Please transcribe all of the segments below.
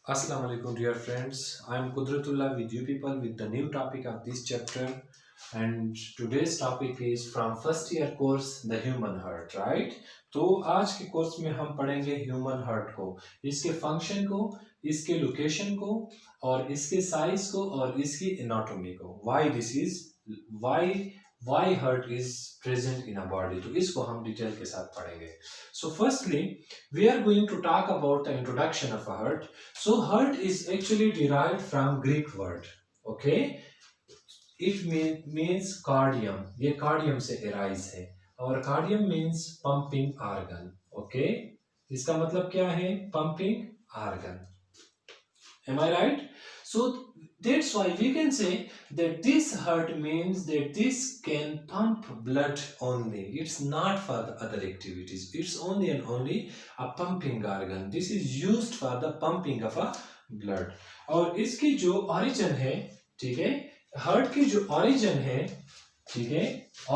Assalamu alaikum dear friends. I am Kudratullah with you people with the new topic of this chapter, and today's topic is from first year course the human heart, right? तो आज के course में हम पढ़ेंगे human heart को, इसके function को, इसके लोकेशन को और इसके साइज को और इसकी एनाटॉमी को। Why heart is present in a body, तो इसको हम डिटेल के साथ पढ़ेंगे। So firstly we are going to talk about the introduction of a heart. So heart is actually derived from Greek word, okay? It means cardium. ये cardium से arise है और cardium means pumping organ, okay? इसका मतलब क्या है? Pumping organ. Am I right? So that's why we can say that this heart means that this can pump blood only. It's not for the other activities. It's only and only a pumping organ. This is used for the pumping of a blood. और इसकी जो origin है, ठीक है, heart की जो origin है, ठीक है,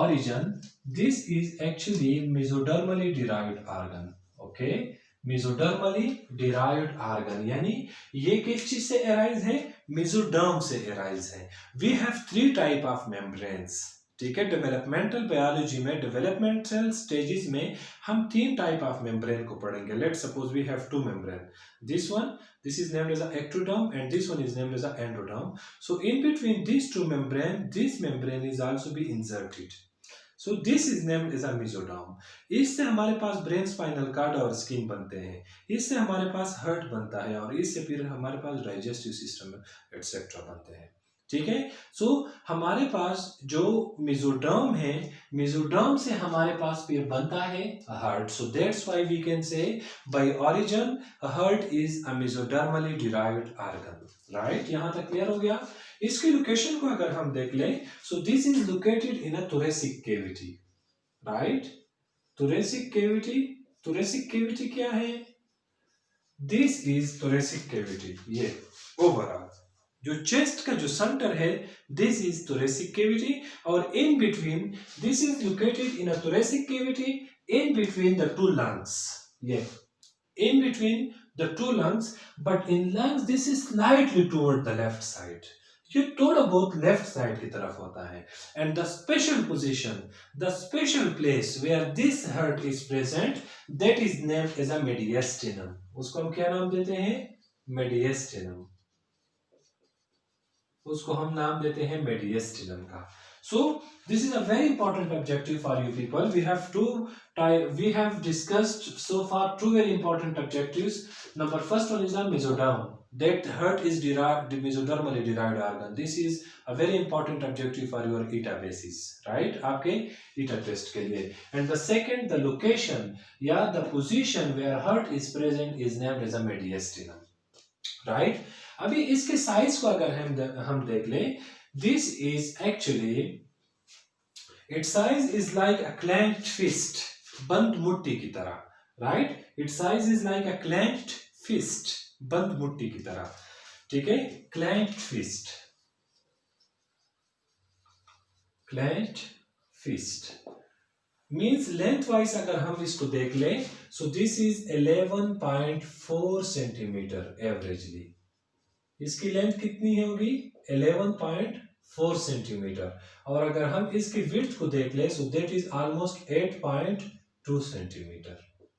origin, this is actually mesodermally derived organ, okay? मेसोडर्मली derived organ, यानी ये किस चीज से एराइज है? मेसोडर्म से एराइज है। We have 3 type of membranes, ठीक है। डेवलपमेंटल बायोलॉजी में डेवलपमेंटल स्टेजेस में हम 3 टाइप ऑफ मेम्ब्रेन को पढ़ेंगे। Let suppose we have 2 membrane, this is named as a ectoderm and this one is named as a endoderm. So in between these 2 membrane, this membrane is also be inserted. So this is named as a mesoderm. इससे हमारे पास brain, spinal cord और skin बनते हैं, इससे हमारे पास heart बनता है और इससे फिर हमारे पास डाइजेस्टिव सिस्टम एटसेट्रा बनते हैं, ठीक है। सो हमारे पास जो मेसोडर्म है, मेसोडर्म से हमारे पास फिर बनता है heart. So that's why we can say by origin heart is a mesodermally derived organ, right. यहां तक क्लियर हो गया। इसकी लोकेशन को अगर हम देख लें, सो this is located in a thoracic cavity, right. Thoracic cavity क्या है? This is thoracic cavity. ये ओवरऑल जो चेस्ट का जो सेंटर है, दिस इज थोरेसिक कैविटी, और in between this is located in a thoracic cavity in between the 2 lungs, ये in between the 2 lungs, but in lungs this is slightly toward the left side. ये थोड़ा बहुत left side की तरफ होता है। And the special position, the special place where this heart is present, that is named as a mediastinum. उसको हम क्या नाम देते हैं? मेडिएस्टिनम। उसको हम नाम देते हैं मेडिएस्टिनम का। So this is a very important objective for you people. We have discussed so far 2 very important objectives. First one is the mesoderm. That heart is derived, mesodermally derived organ. This is a very important objective for your ETA basis, right? आपके ETA test के लिए. And the second, the location या the position where heart is present is named as a mediastinum, right? अभी इसके size को अगर हम देख लें, this is actually, its size is like a clenched fist, बंद मुट्ठी की तरह, right? Its size is like a clenched fist, बंद मुट्ठी की तरह, ठीक है। clenched fist means lengthwise अगर हम इसको देख लें, so this is 11.4 centimetre averagely. इसकी लेंथ कितनी होगी? 11.4 सेंटीमीटर। और अगर हम इसकी विड्थ को देख लें, so that is almost 8.2 centimetre.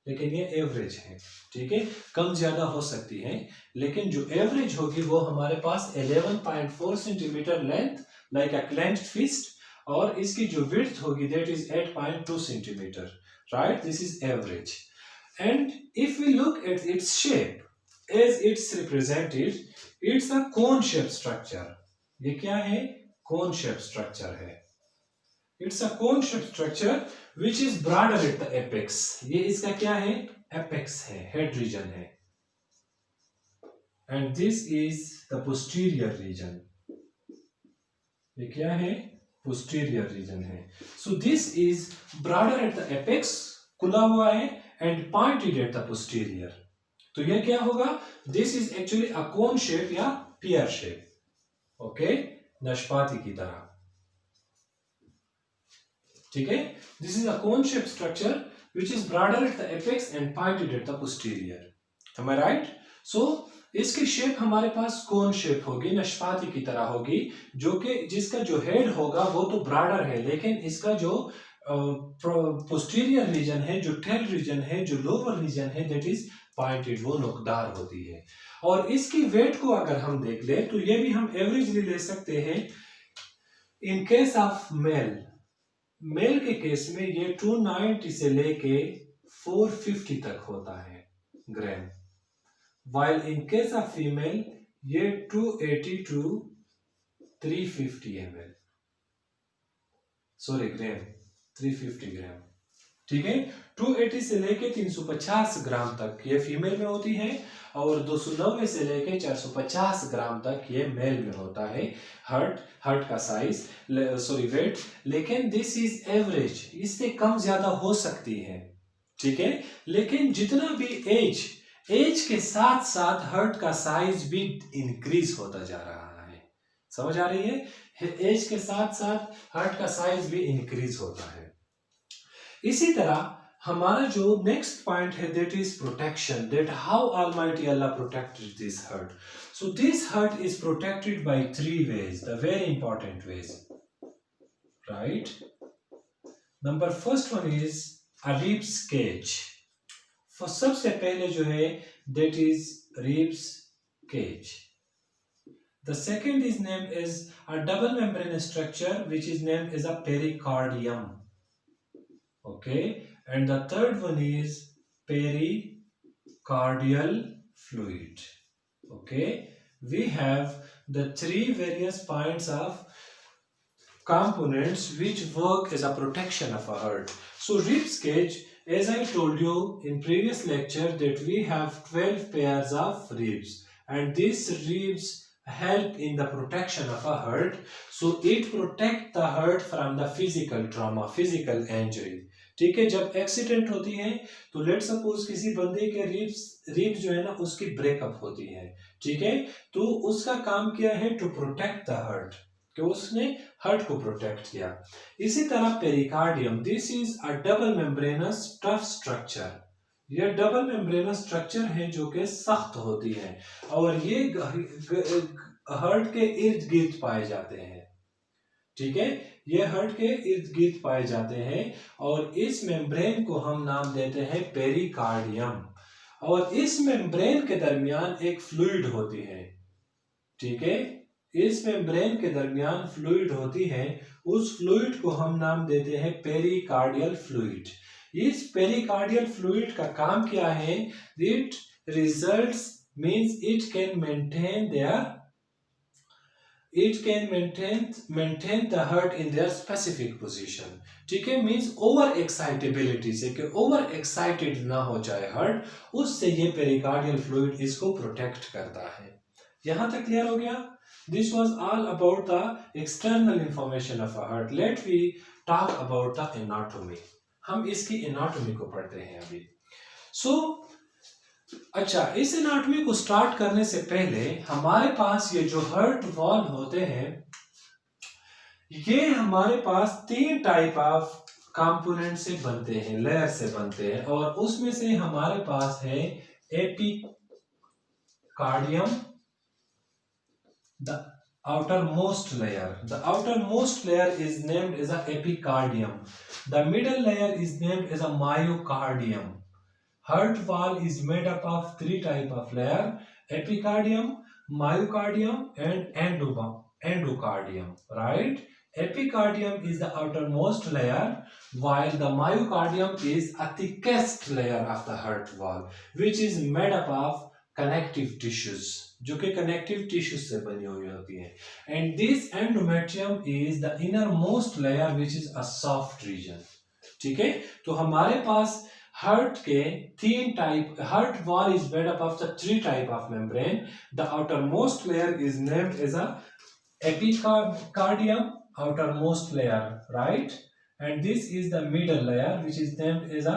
लेकिन ये एवरेज है, ठीक है, कम ज्यादा हो सकती है, लेकिन जो एवरेज होगी वो हमारे पास 11.4 centimetre length like a clenched fist, और इसकी जो विड्थ होगी that is 8.2 centimetre, right. This is average. And if we look at its shape as it's represented, it's a cone shaped structure. ये क्या है? Cone shaped structure है। It's a cone shaped structure which is broader at the apex. ये इसका क्या है? Apex है, head region है। And this is the posterior region. ये क्या है? Posterior region है। So this is broader at the apex, खुला हुआ है, and pointed at the posterior. तो ये क्या होगा? This is actually a cone shape या पियर शेप, ओके, नाशपाती की तरह, ठीक है। This is a cone shape structure which is broader at the apex and pointed at the posterior. Am I right? So इसकी शेप हमारे पास कोन शेप होगी, नाशपाती की तरह होगी, जो कि जिसका जो हेड होगा वो तो ब्रॉडर है, लेकिन इसका जो पोस्टीरियर रीजन है, जो टेल रीजन है, जो लोअर रीजन है, दैट इज पॉइंटेड, वो नोकदार होती है। और इसकी वेट को अगर हम देख ले तो ये भी हम एवरेजली ले सकते हैं। In case of male, male के केस में ये 290 से लेके 450 तक होता है ग्राम, while in case of female ये 280 to 350 ml, सॉरी ग्राम, 350 ग्राम, ठीक है। 280 से लेके 350 ग्राम तक ये फीमेल में होती है, और 290 से लेके 450 ग्राम तक ये मेल में होता है हार्ट का साइज, सॉरी वेट। लेकिन दिस इज एवरेज, इससे कम ज्यादा हो सकती है, ठीक है। लेकिन जितना भी एज के साथ साथ हार्ट का साइज भी इंक्रीज होता जा रहा है, समझ आ रही है। एज के साथ साथ हार्ट का साइज भी इंक्रीज होता है। इसी तरह हमारा जो नेक्स्ट पॉइंट है that is protection, that how almighty Allah protected this heart. So this heart is protected by 3 ways, the very important ways, right. Number first one is a ribs cage. सबसे पहले जो है that is ribs cage. The second is named as a double membrane structure which is named as a pericardium. Okay, and the third one is pericardial fluid. Okay, we have the 3 various points of components which work as a protection of a heart. So ribs cage, as I told you in previous lecture, that we have 12 pairs of ribs, and these ribs help in the protection of a heart. So it protect the heart from the physical trauma, physical injury. ठीक है, जब accident होती है तो let suppose किसी बंदे के ribs जो है ना उसकी ब्रेकअप होती है, ठीक है, तो उसका काम क्या है, टू प्रोटेक्ट द हार्ट, कि उसने हार्ट को प्रोटेक्ट किया। इसी तरह pericardium, this is a double membranous tough structure. यह डबल मेम्ब्रेनस स्ट्रक्चर है जो कि सख्त होती है, और ये हार्ट के इर्द गिर्द पाए जाते हैं, ठीक है, ये हार्ट के इर्द गिर्द पाए जाते हैं, और इस मेम्ब्रेन को हम नाम देते हैं पेरिकार्डियम। और इस मेम्ब्रेन के दरमियान एक फ्लूइड होती है, ठीक है, इस मेम्ब्रेन के दरमियान फ्लूइड होती है, उस फ्लूइड को हम नाम देते हैं पेरिकार्डियल फ्लूइड। इस पेरिकार्डियल फ्लूइड का काम क्या है, it results means it can maintain the heart in their specific position, ठीक है, मींस ओवर एक्साइटेबिलिटी से, कि ओवर एक्साइटेड ना हो जाए हार्ट, उससे ये पेरिकार्डियल फ्लूइड इसको प्रोटेक्ट करता है। यहां तक क्लियर हो गया? This was all about the external information of a heart. Let we talk about the anatomy. हम इसकी anatomy को पढ़ते हैं अभी। अच्छा, इस anatomy को स्टार्ट करने से पहले हमारे पास ये जो हार्ट वॉल होते हैं, ये हमारे पास 3 टाइप ऑफ कंपोनेंट से बनते हैं, लेयर से बनते हैं, और उसमें से हमारे पास है epicardium, the outermost layer. The outermost layer is named as a epicardium. The middle layer is named as a myocardium. Heart wall is made up of 3 type of layer: epicardium, myocardium, and endocardium. Right? Epicardium is the outermost layer, while the myocardium is a thickest layer of the heart wall, which is made up of connective tissues, जो कि connective tissues से बनी हुई होती है। And this endometrium is the inner most layer which is a soft region, ठीक है। तो हमारे पास हार्ट के 3 type, heart wall is made up of the 3 type of membrane. The outer most layer is named as a epicardium, outer most layer, right, and this is the middle layer which is named as a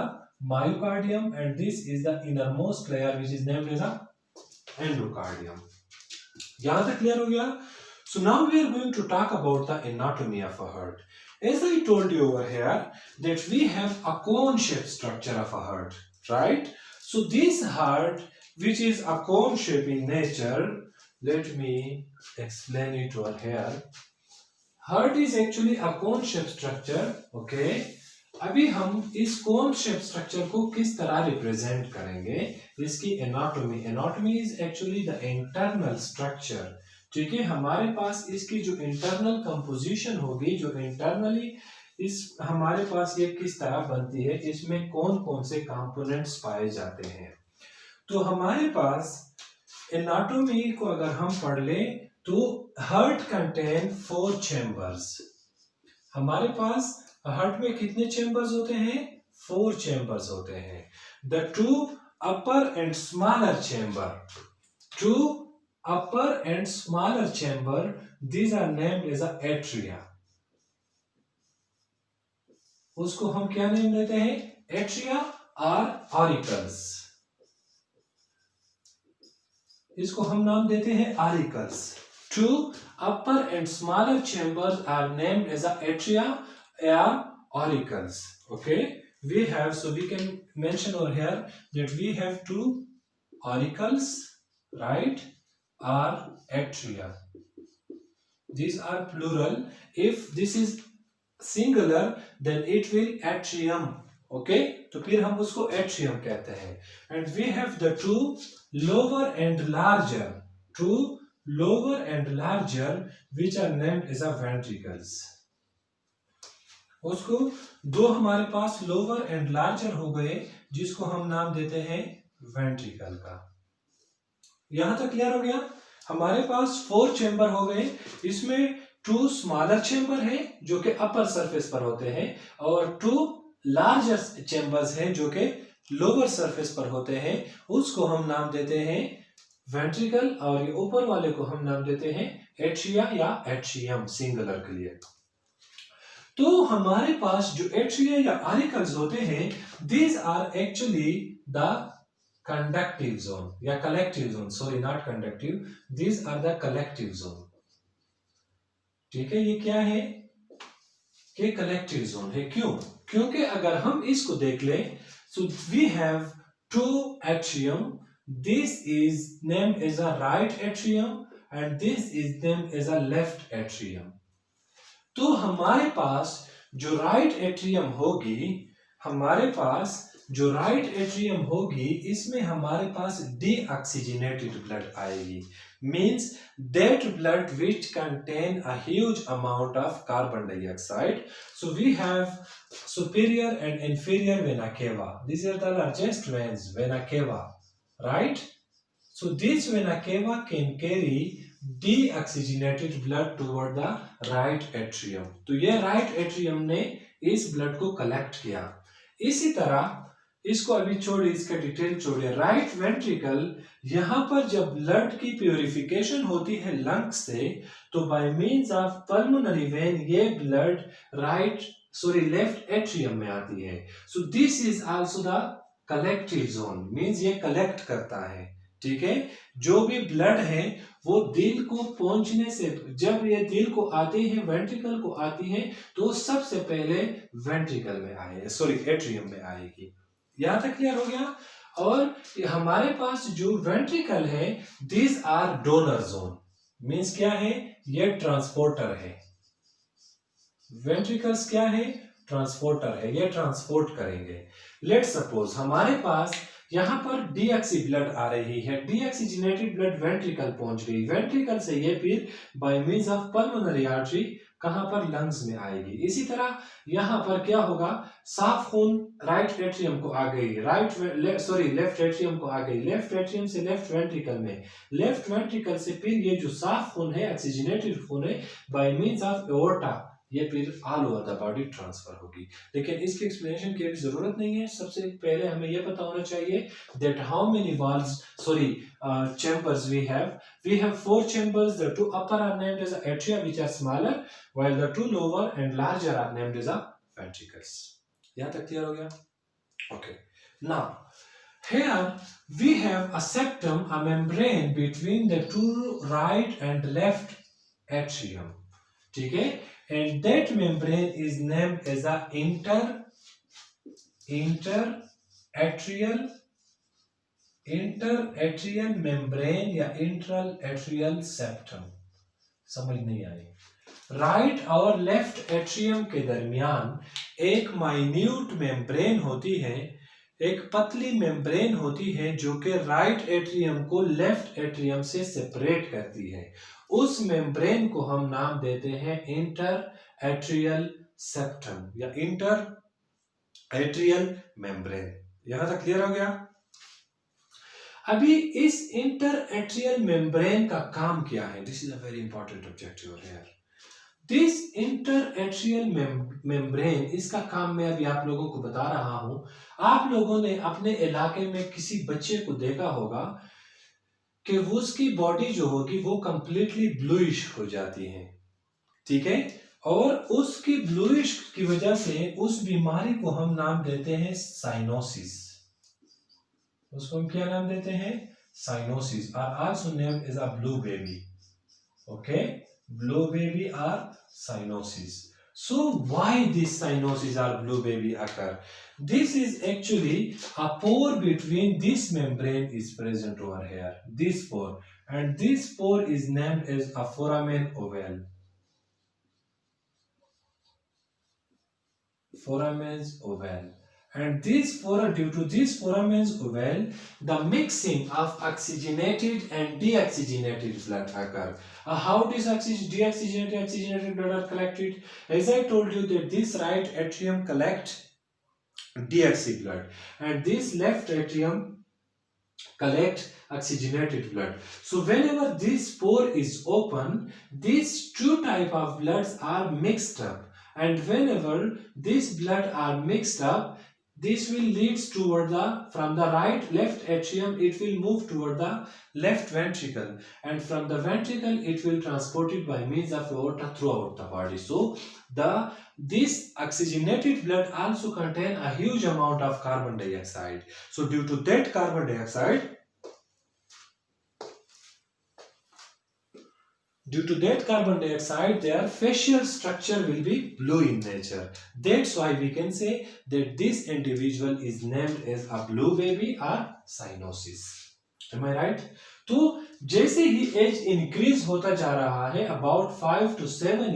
myocardium, and this is the innermost layer which is named as a endocardium. यहाँ तक clear हो गया? So now we are going to talk about the anatomy of a heart. As I told you over here that we have a cone-shaped structure of a heart, right? So this heart which is a cone shape in nature. Let me explain it over here. Heart is actually a cone shape structure. Okay, अभी हम इस cone shape structure को किस तरह represent करेंगे, इसकी anatomy. Anatomy is actually the internal structure. ठीक है, हमारे पास इसकी जो इंटरनल कंपोजिशन होगी, जो इंटरनली इस हमारे पास ये किस तरह बनती है, इसमें कौन कौन से कंपोनेंट्स पाए जाते हैं. तो हमारे पास एनाटॉमी को अगर हम पढ़ लें तो हार्ट कंटेन 4 चैम्बर्स. हमारे पास हार्ट में कितने चैम्बर्स होते हैं? 4 चैम्बर्स होते हैं. The 2 upper and smaller chamber, 2 upper and smaller chamber, these are named as a atria. उसको हम क्या नेम देते हैं? एट्रिया और ऑरिकल्स. इसको हम नाम देते हैं auricles. 2 upper and smaller chambers are named as a atria or auricles. Okay, we have, so we can mention over here that we have 2 auricles, right, or atria. These are plural. If this is singular then it will atrium. Okay, तो फिर हम उसको atrium कहते हैं. And we have the 2 lower and larger, 2 lower and larger which are named as a ventricles. उसको दो हमारे पास lower and larger हो गए जिसको हम नाम देते हैं वेंट्रिकल का. यहां तक क्लियर हो गया? हमारे पास 4 चैम्बर हो गए. इसमें 2 स्मॉलर चैम्बर है जो कि अपर सरफेस पर होते हैं और 2 लार्जर चैम्बर्स हैं जो कि लोअर सरफेस पर होते हैं. उसको हम नाम देते हैं वेंट्रिकल और ये ऊपर वाले को हम नाम देते हैं एट्रिया या एट्रियम, सिंगुलर के लिए. तो हमारे पास जो एट्रिया या ऑरिकल्स होते हैं, these are actually the conductive zone या collective zone. Sorry, not conductive, these are the collective zone. ठीक है, ये क्या है? कि कलेक्टिव जोन है. क्यों? क्योंकि अगर हम इसको देख लें, so we have 2 atrium. This is named as a right atrium and this is named as a left atrium. तो हमारे पास जो राइट एट्रियम होगी, हमारे पास जो राइट एट्रियम होगी, इसमें हमारे पास deoxygenated blood आएगी. Means that blood which contain a huge amount of carbon dioxide. So we have superior and inferior vena cava. These are the largest veins, vena cava. Right? So this vena cava can carry deoxygenated blood toward the right atrium. तो ये right atrium ने इस blood को collect किया. इसी तरह इसको अभी छोड़िए, इसका डिटेल छोड़िए. राइट वेंट्रिकल, यहां पर जब ब्लड की प्यूरिफिकेशन होती है लंग्स से, तो bye means of pulmonary when ये ब्लड लेफ्ट एट्रियम में आती है. सो this is also the collective zone. Means ये कलेक्ट करता है. ठीक है, जो भी ब्लड है वो दिल को पहुंचने से, जब ये दिल को आती है, वेंट्रिकल को आती है, तो सबसे पहले वेंट्रिकल में आए, एट्रियम में आएगी. यहां तक क्लियर हो गया? और हमारे पास जो वेंट्रिकल है, these are donor zone. Means क्या है? ये ट्रांसपोर्टर है. वेंट्रिकल्स क्या है? ट्रांसपोर्टर है. ये ट्रांसपोर्ट करेंगे. लेट सपोज हमारे पास यहां पर डीऑक्सी ब्लड आ रही है. डीऑक्सीजनेटेड ब्लड वेंट्रिकल पहुंच गई. वेंट्रिकल से ये फिर bye means of pulmonary artery कहां पर? लंग्स में आएगी. इसी तरह यहां पर क्या होगा? साफ खून राइट एट्रियम को आ गई, लेफ्ट एट्रियम को आ गई. लेफ्ट एट्रियम से लेफ्ट वेंट्रिकल में, लेफ्ट वेंट्रिकल से फिर ये जो साफ खून है, ऑक्सीजनेटेड खून है, बाय मींस ऑफ एओर्टा ये फिर all over the body transfer होगी. लेकिन इसकी एक्सप्लेनेशन की अभी जरूरत नहीं है. सबसे पहले हमें यह पता होना चाहिए that how many chambers we have. We have 4 chambers. The 2 upper are named as atria, which are smaller, while the 2 lower and larger are named as ventricles. यहाँ तक क्लियर हो गया? Okay. Now here we have a septum, a membrane between the 2 right and left atrium. ठीक है? And that membrane is named as a interatrial inter atrial membrane या इंट्रल atrial septum, समझ नहीं आई। Right और लेफ्ट एट्रियम के दरमियान एक minute membrane होती है, एक पतली मेम्ब्रेन होती है जो कि राइट एट्रियम को लेफ्ट एट्रियम से सेपरेट करती है। उस मेम्ब्रेन को हम नाम देते हैं इंटर एट्रियल सेप्टम या इंटर एट्रियल मेम्ब्रेन। यहां तक क्लियर हो गया? अभी इस इंटर एट्रियल मेम्ब्रेन का काम क्या है? This is a very important objective here. This inter atrial membrane, इसका काम मैं अभी आप लोगों को बता रहा हूं। आप लोगों ने अपने इलाके में किसी बच्चे को देखा होगा कि वो उसकी बॉडी जो होगी वो कंप्लीटली ब्लूइश हो जाती है, ठीक है, और उसकी ब्लूइश की वजह से उस बीमारी को हम नाम देते हैं साइनोसिस। उसको हम क्या नाम देते हैं? साइनोसिस। और आज name is a blue baby, okay, blue baby or cyanosis. So why this cyanosis or blue baby occur? This is actually a pore between this membrane is present over here, this pore, and this pore is named as a foramen ovale. Foramen ovale. And this due to this foramen ovale, the mixing of oxygenated and deoxygenated blood occur. How deoxygenated oxygenated blood are collected? As I told you that this right atrium collect deoxy blood and this left atrium collect oxygenated blood. So whenever this pore is open, these two type of bloods are mixed up. And whenever these blood are mixed up, this will leads toward from the right left atrium, it will move toward the left ventricle, and from the ventricle it will transported by means of aorta throughout the body. So this oxygenated blood also contain a huge amount of carbon dioxide. So due to that carbon dioxide, their facial structure will be blue in nature. That's why we can say that this individual is named as a blue baby or cyanosis. Am I right? तो जैसे ही as increase होता जा रहा है, about 5 to 7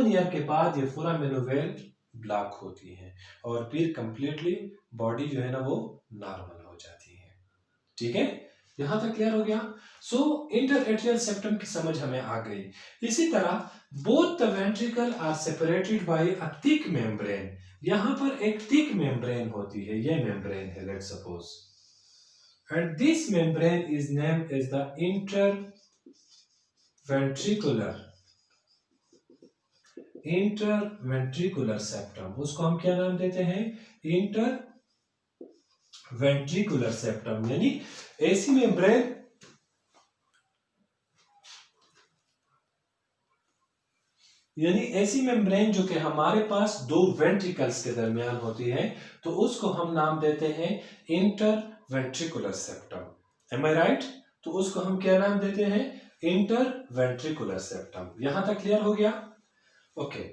year के बाद ये foramen Oval block होती है और फिर कंप्लीटली बॉडी जो है ना वो नॉर्मल हो जाती है, ठीक है? यहां तक क्लियर हो गया? सो इंटर एट्रियल सेप्टम की समझ हमें आ गई। इसी तरह both the ventricle are separated by a thick membrane. यहां पर एक थिक मेम्ब्रेन होती है, ये मेम्ब्रेन है, let's suppose, and this membrane is named as the interventricular septum. उसको हम क्या नाम देते हैं? Interventricular septum. यानी ऐसी मेम्ब्रेन जो कि हमारे पास दो वेंट्रिकल्स के दरमियान होती है, तो उसको हम नाम देते हैं इंटरवेंट्रिकुलर सेप्टम। एम आई राइट? तो उसको हम क्या नाम देते हैं? Interventricular septum. यहां तक क्लियर हो गया? ओके।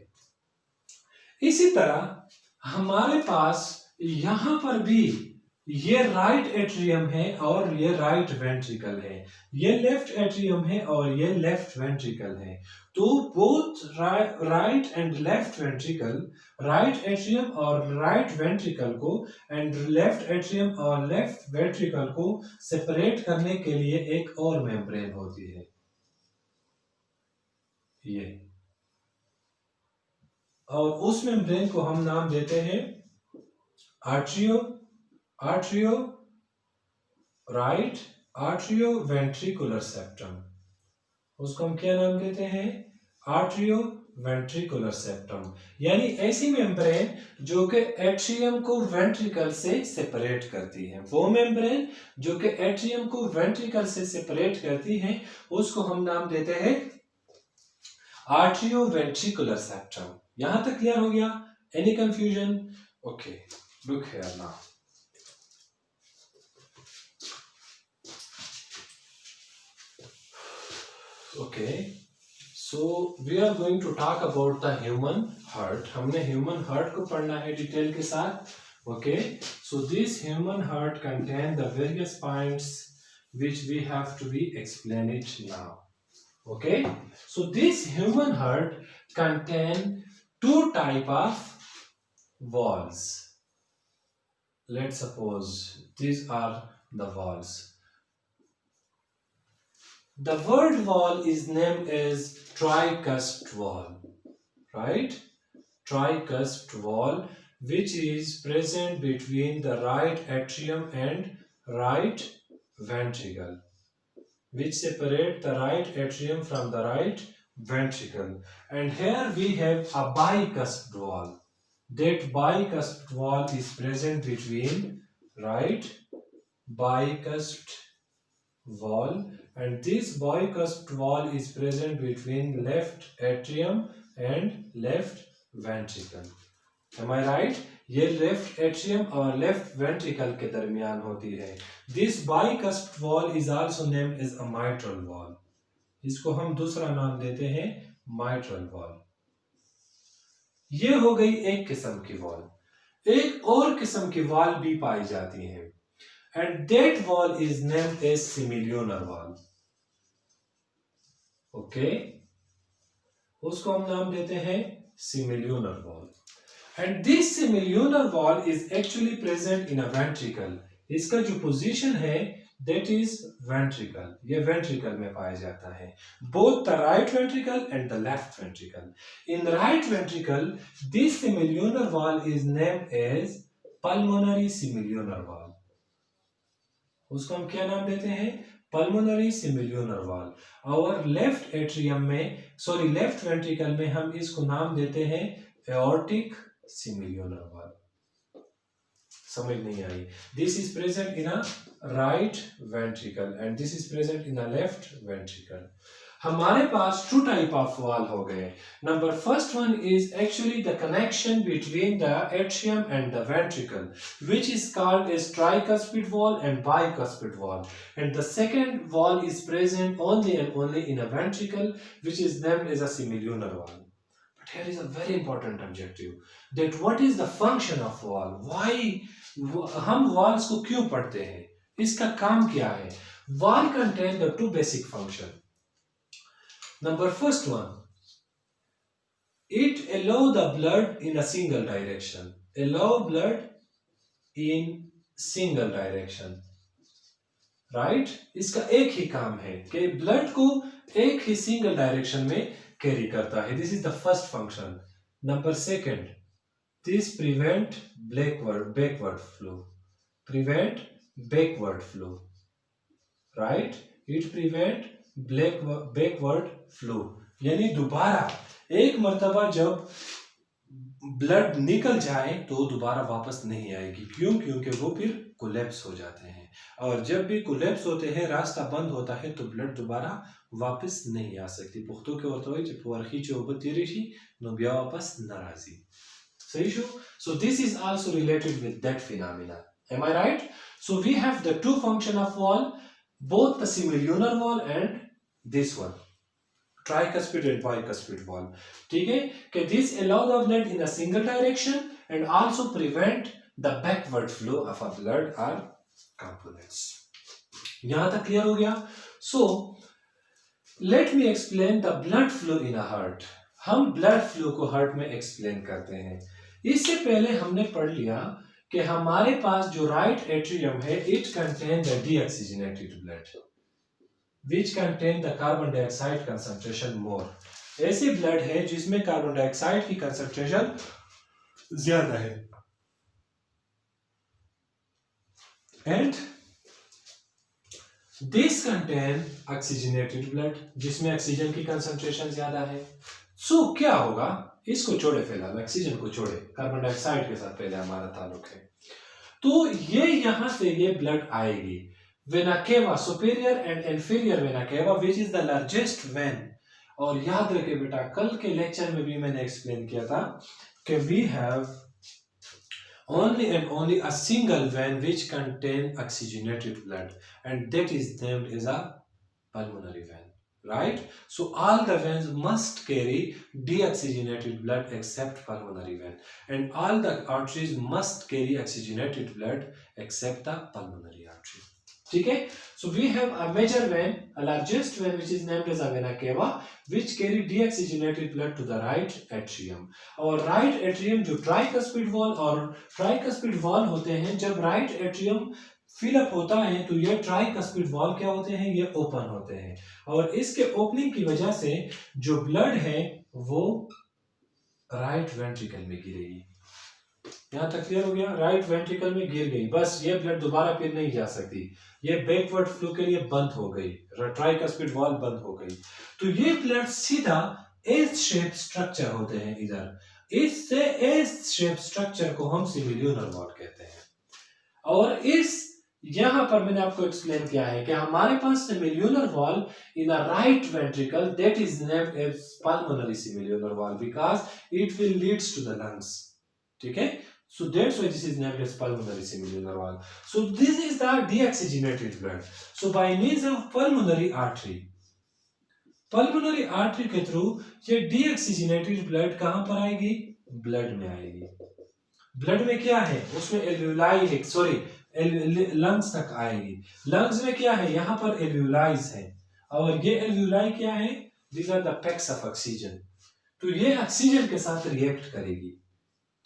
इसी तरह हमारे पास यहां पर भी ये राइट एट्रियम है और ये राइट वेंट्रिकल है, ये लेफ्ट एट्रियम है और ये लेफ्ट वेंट्रिकल है। तो both right and left ventricle, right atrium और राइट वेंट्रिकल को एंड लेफ्ट एट्रियम और लेफ्ट वेंट्रिकल को सेपरेट करने के लिए एक और मेम्ब्रेन होती है, ये, और उस मेम्ब्रेन को हम नाम देते हैं आर्ट्रियोवेंट्रिकुलर सेप्टम। उसको हम क्या नाम देते हैं? आर्ट्रियोवेंट्रिकुलर सेप्टम। यानी ऐसी मेम्ब्रेन जो कि एट्रियम को वेंट्रिकल से सेपरेट करती है, वो मेम्ब्रेन जो कि एट्रियम को वेंट्रिकल से सेपरेट करती है, उसको हम नाम देते हैं आर्ट्रियोवेंट्रिकुलर सेप्टम। यहां तक क्लियर हो गया? Any confusion? Okay, look here now. Okay, so we are going to talk about the human heart. हमने human heart को पढ़ना है डिटेल के साथ। Okay, so this human heart contain the various points which we have to be explain it now. Okay, so this human heart contain two type of walls. Let's suppose these are the walls. The word wall is named as tricuspid wall, right? Tricuspid wall, which is present between the right atrium and right ventricle, which separate the right atrium from the right ventricle. And here we have a bicuspid wall. That bicuspid wall is present between right bicuspid wall, and this bicuspid wall is present between left atrium and left ventricle. Am I right? ये left atrium और left ventricle के दरमियान होती है. This bicuspid valve is also named as a mitral valve. इसको हम दूसरा नाम देते हैं माइट्रल वॉल. ये हो गई एक किस्म की वॉल. एक और किस्म की वॉल भी पाई जाती है, and that valve is named as semilunar valve. Okay, उसको हम नाम देते हैं semilunar valve. And this semilunar wall is actually present in a ventricle. इसका जो position है that is ventricle. ये ventricle में पाया जाता है. Both the right ventricle and the left ventricle. In the right ventricle, this semilunar wall is named as pulmonary semilunar wall. उसको हम क्या नाम देते हैं? Pulmonary semilunar wall. और left atrium में, left ventricle में हम इसको नाम देते हैं aortic सिमिल्यूनर वॉल. समझ नहीं आई? This is present in a right ventricle and this is present in a left ventricle. हमारे पास टू टाइप ऑफ वॉल हो गए. Number first one is actually the connection between the atrium and the ventricle, which is called as tricuspid valve and bicuspid valve, and the second valve is present only and only in a ventricle, which is named as a semilunar valve. Here is a very important objective, that what is the function of wall? Why हम walls को क्यों पढ़ते हैं? इसका काम क्या है? Wall contain the two basic function. Number first one, it allow the blood in a single direction. Allow blood in single direction. Right? इसका एक ही काम है कि blood को एक ही single direction में कैरी करता है. This is the first function. Number second, this prevent backward flow. Prevent backward flow. Right? It prevent backward flow. यानी दोबारा एक मर्तबा जब ब्लड निकल जाए तो दोबारा वापस नहीं आएगी. क्यों? क्योंकि वो फिर कोलैप्स हो जाते हैं, और जब भी कोलैप्स होते हैं, रास्ता बंद होता है, तो ब्लड दोबारा वापस नहीं आ सकती. पुख्तों के होता है जब वर्खी चौबत तिरिशी नो बिया वापस नाराजी. सही show? So this is also related with that phenomena. Am I right? So we have the two function of wall, both the semilunar wall and this one, tricuspid and bicuspid wall. ठीक है? कि this allow the blood in a single direction and also prevent the backward flow of a blood or components. यहाँ तक clear हो गया? So let me explain the blood flow in a heart. हम blood flow को heart में explain करते हैं. इससे पहले हमने पढ़ लिया कि हमारे पास जो right atrium है, it contain the deoxygenated blood, which contain the carbon dioxide concentration more. ऐसी blood है जिसमें कार्बन डाइऑक्साइड की concentration ज्यादा है. And this contain oxygenated blood, जिसमें ऑक्सीजन की कंसंट्रेशन ज्यादा है. सो क्या होगा? इसको छोड़े फिलहाल, ऑक्सीजन को छोड़े, कार्बन डाइऑक्साइड के साथ पहले हमारा ताल्लुक है. तो ये यहां से ये ब्लड आएगी. Vena cava, superior and inferior vena cava, which is the largest when. और याद रखे बेटा, कल के लेक्चर में भी मैंने एक्सप्लेन किया था कि we have only and only a single vein which contain oxygenated blood, and that is named as a pulmonary vein. right? So all the veins must carry deoxygenated blood except pulmonary vein, and all the arteries must carry oxygenated blood except the pulmonary artery. ठीक है? So we have a major vein, a largest vein which is named as a vena cava, which carry deoxygenated blood to the right atrium. और right atrium जो tricuspid wall और tricuspid wall होते हैं, जब right atrium fill up होता है तो ये ट्राइकस्पिड वॉल क्या होते हैं, ये ओपन होते हैं, और इसके ओपनिंग की वजह से जो ब्लड है वो राइट वेंट्रिकल में गिरेगी। यहां तक क्लियर हो गया? राइट वेंट्रिकल में गिर गई, बस ये ब्लड दोबारा फिर नहीं जा सकती, ये बैकवर्ड फ्लो के लिए बंद हो गई, ट्राइकस्पिड वॉल बंद हो गई, तो ये ब्लड सीधा एस शेप स्ट्रक्चर होते हैं इधर, इससे एस शेप स्ट्रक्चर को हम सिमिलियोनर वॉल कहते हैं। और इस यहां पर मैंने आपको एक्सप्लेन किया है कि हमारे पास semilunar valve in a right ventricle that is named as pulmonary semilunar valve because it will leads to the lungs. ठीक है? So that's why this is named as pulmonary semilunar wall. So this is the deoxygenated blood. So by means of pulmonary artery के through ये deoxygenated blood कहां पर आएगी? Blood में आएगी। Blood में क्या है? उसमें एल्वियोलाई है, सॉरी लंग्स तक आएगी। लंग्स में क्या है? यहाँ पर एल्वियोलाइज है, और ये एल्वियोलाई क्या है? These are the packs of oxygen. तो ये ऑक्सीजन के साथ रिएक्ट करेगी।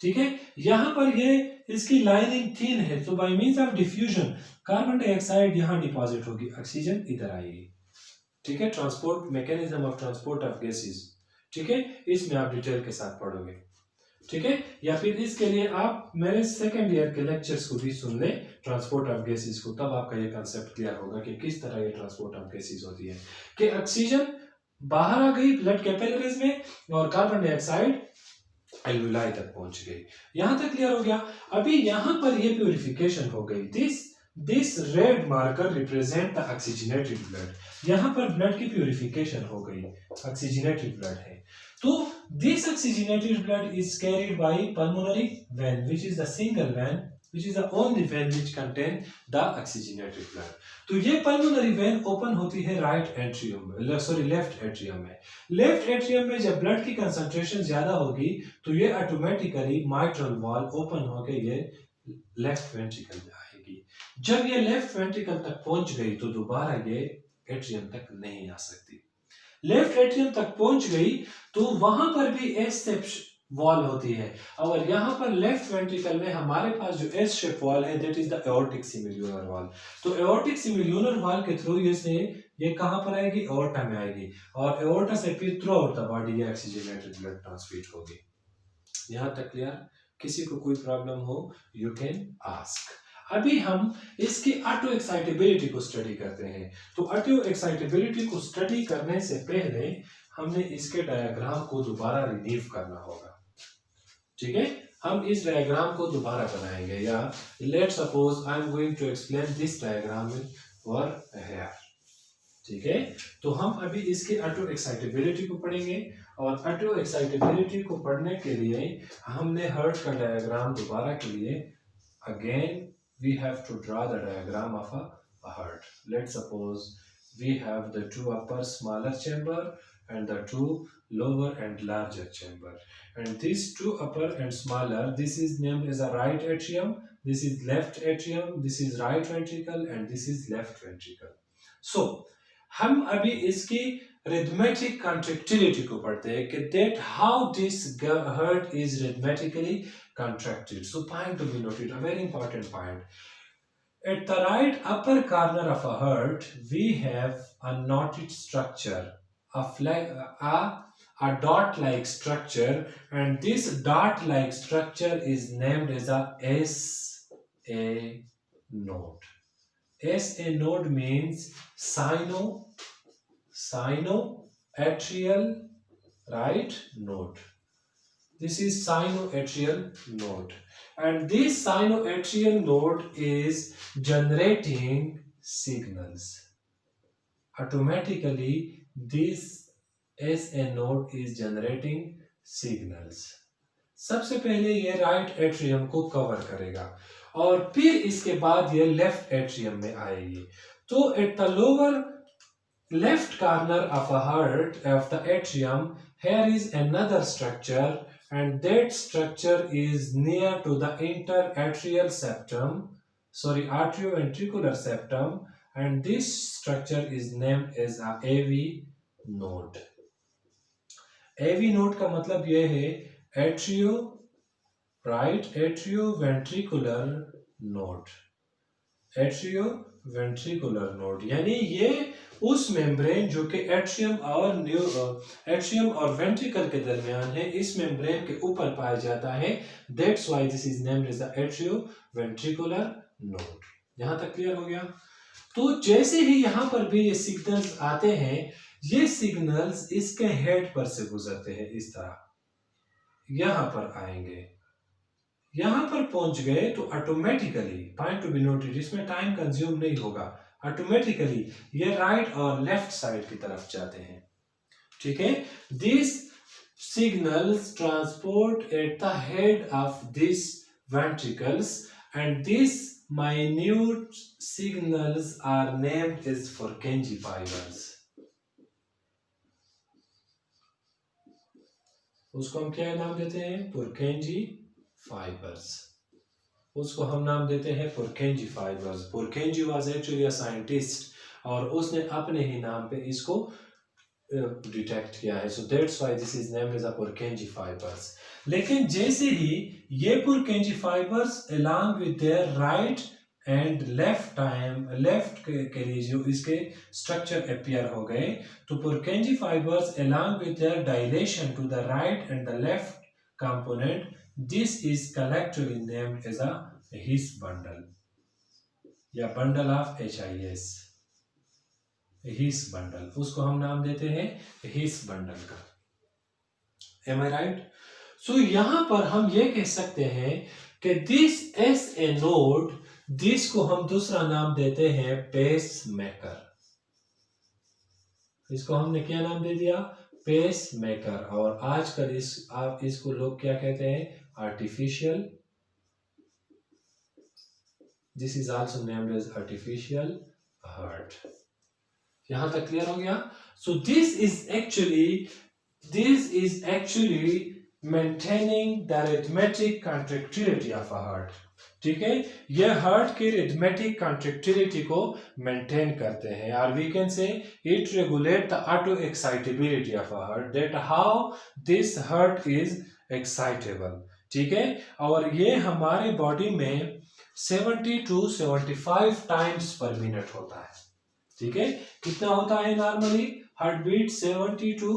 ठीक है? यहाँ पर ये इसकी लाइनिंग थिन है, तो bye means of diffusion carbon dioxide यहाँ डिपॉजिट होगी, ऑक्सीजन इधर आएगी। ठीक है? Transport mechanism of transport of gases. ठीक है? इसमें आप डिटेल के साथ पढ़ोगे। ठीक है? या फिर इसके लिए आप मेरे सेकेंड ईयर के लेक्चर्स को भी सुन लें, ट्रांसपोर्ट ऑफ गैसेस को, तब आपका ये कंसेप्ट क्लियर होगा कि किस तरह ये ट्रांसपोर्ट ऑफ गैसेस होती है, कि ऑक्सीजन बाहर आ गई ब्लड कैपिलरीज में और कार्बन डाइऑक्साइड एल्वियोलाई तक पहुंच गई। यहां तक क्लियर हो गया? अभी यहां पर ये प्यूरिफिकेशन हो गई, this red marker represent the oxygenated blood, यहां पर ब्लड की प्यूरिफिकेशन हो गई, ऑक्सीजनेटेड ब्लड है। तो this oxygenated blood is carried by pulmonary vein, which is the single vein, which is the only vein which contain the oxygenated blood. तो ये pulmonary vein open होती है राइट एट्रियम में, sorry left atrium में। Left atrium में जब blood की concentration ज्यादा होगी तो ये ऑटोमेटिकली माइट्रल वॉल ओपन होकर ये लेफ्ट वेंट्रिकल में आएगी। जब ये लेफ्ट वेंट्रिकल तक पहुंच गई तो दोबारा ये एट्रियम तक नहीं आ सकती। लेफ्ट एट्रियम तक पहुंच गई तो वहां पर भी एस शेप वॉल होती है, और यहां पर लेफ्ट वेंट्रिकल में हमारे पास जो एस शेप वॉल है that is the aortic semilunar valve. तो एओर्टिक सिमिलियोनर वॉल के थ्रू ये कहां पर आएगी? एओर्टा में आएगी, और एओर्टा से फिर थ्रू आउट द बॉडी ये ऑक्सीजनेटेड ब्लड ट्रांसमिट होगी। यहां तक क्लियर? किसी को कोई प्रॉब्लम हो यू कैन आस्क। अभी हम इसकी ऑटो एक्साइटेबिलिटी को स्टडी करते हैं। तो ऑटो एक्साइटेबिलिटी को स्टडी करने से पहले हमने इसके डायग्राम को दोबारा रिलीव करना होगा। ठीक है? हम इस डायग्राम को दोबारा बनाएंगे, या let suppose I am going to explain this diagram for here. ठीक है? तो हम अभी इसकी ऑटो एक्साइटेबिलिटी को पढ़ेंगे, और ऑटो एक्साइटेबिलिटी को पढ़ने के लिए हमने हार्ट का डायग्राम दोबारा के लिए again we have to draw the diagram of a heart. Let's suppose we have the two upper smaller chamber and the two lower and larger chamber, and these two upper and smaller, this is named as a right atrium, this is left atrium, this is right ventricle, and this is left ventricle. So हम अभी इसकी rhythmic contractility को पढ़ते हैं कि that how this heart is rhythmically contracted. So point to be noted, a very important point. At the right upper corner of a heart, we have a knotted structure, a dot-like structure, and this dot-like structure is named as a SA node. SA node means sinoatrial right node. This is sinoatrial node, and this sinoatrial node is generating signals. Automatically, this SA node is generating signals. सबसे पहले ये right atrium को cover करेगा, और फिर इसके बाद ये लेफ्ट एट्रियम में आएगी। तो at the lower left corner of a heart of the atrium, here is another structure, and that structure is near to the interatrial septum, sorry, arterioventricular septum, and this structure is named as a AV node. AV node का मतलब ये है atrioventricular node, atrioventricular node, यानी ये उस membrane जो कि atrium और वेंट्रिकल के दरमियान है, इस मेम्ब्रेन के ऊपर पाया जाता है, that's why this is named as the atrioventricular node. यहां तक क्लियर हो गया? तो जैसे ही यहां पर भी ये सिग्नल्स आते हैं, ये सिग्नल्स इसके हेड पर से गुजरते हैं, इस तरह यहां पर आएंगे, यहां पर पहुंच गए तो automatically, point to be noted, इसमें टाइम कंज्यूम नहीं होगा, ऑटोमेटिकली ये राइट और लेफ्ट साइड की तरफ जाते हैं। ठीक है, this signals transport at the head of this ventricles, and these minute signals are named as Purkinje fibers. उसको हम क्या नाम देते हैं? Purkinje fibers. उसको हम नाम देते हैं Purkinje fibers. Purkinje was actually a scientist, और उसने अपने ही नाम पे इसको डिटेक्ट किया है, so that's why this is named as a Purkinje fibers. लेकिन जैसे ही ये Purkinje fibers along with their right and left के लिए जो इसके स्ट्रक्चर अपीयर हो गए, तो Purkinje fibers along with their dilation to the right and the left component, this is collectively named as a His bundle या bundle of HIS, His bundle, उसको हम नाम देते हैं His bundle का। Am I right? So यहां पर हम ये कह सकते हैं कि this SA node, दिस को हम दूसरा नाम देते हैं पेस मेकर। इसको हमने क्या नाम दे दिया? Pacemaker. और आजकल इसको लोग क्या कहते हैं? Artificial, this is also named as artificial heart. यहां तक क्लियर हो गया? So this is actually maintaining the rhythmic contractility of a heart. ठीक है, ये हार्ट की रिथमेटिक कॉन्ट्रैक्टिलिटी को मेंटेन करते हैं, और we can say it regulate the auto excitability of a heart, that how this heart is excitable. ठीक है, और ये हमारे बॉडी में 70 to 75 टाइम्स पर मिनट होता है। ठीक है, कितना होता है normally? Heart beat 70 to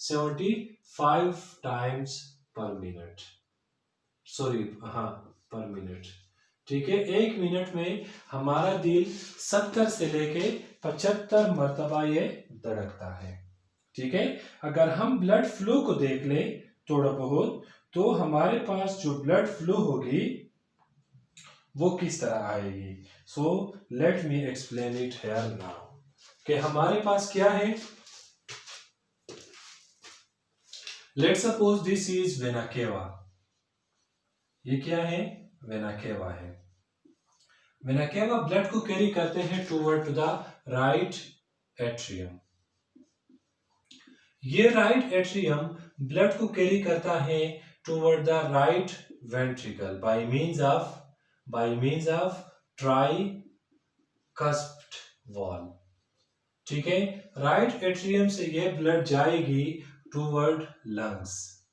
75 times per minute, sorry हाँ, पर मिनट। ठीक है, एक मिनट में हमारा दिल 70 से लेके 75 मर्तबा ये धड़कता है। ठीक है, अगर हम ब्लड फ्लो को देख ले थोड़ा बहुत, तो हमारे पास जो ब्लड फ्लो होगी वो किस तरह आएगी? So let me explain it here now, कि हमारे पास क्या है? Let suppose this is vena cava. ये क्या है? वेना केवा है। वेना केवा ब्लड को कैरी करते हैं toward to the right atrium. ये राइट एट्रियम ब्लड को कैरी करता है toward the right ventricle by means of tricuspid valve. ठीक है, राइट एट्रियम से ये ब्लड जाएगी toward lungs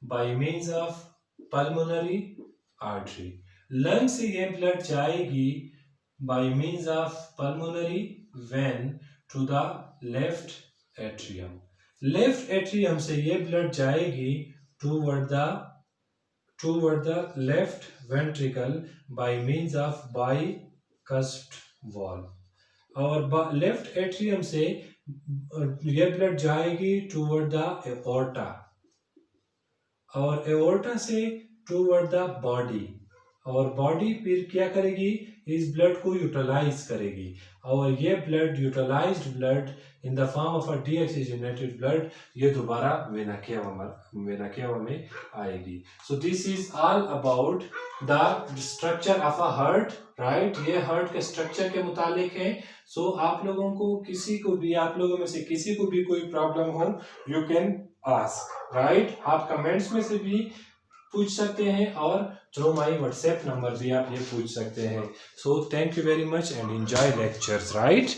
by means of pulmonary artery. Lung से ये ब्लड जाएगी by means of pulmonary vein to the left atrium. Left atrium से ये ब्लड जाएगी toward the left ventricle by means of bicuspid wall. और left atrium से ये blood जाएगी टूवर्ड द एओर्टा, और एओर्टा से टूवर्ड द बॉडी, और बॉडी फिर क्या करेगी? इस ब्लड को यूटिलाइज करेगी और ये blood utilised blood in the form of a deoxygenated blood ये दोबारा वेना केवा में आएगी. So this is all about the structure of a heart, right. ये हार्ट के स्ट्रक्चर के मुतालिक है. सो आप लोगों को आप लोगों में से किसी को भी कोई प्रॉब्लम हो, यू कैन आस्क, राइट. आप कमेंट्स में से भी पूछ सकते हैं और थ्रू माई व्हाट्सएप नंबर भी आप ये पूछ सकते हैं. So thank you very much and enjoy lectures, right.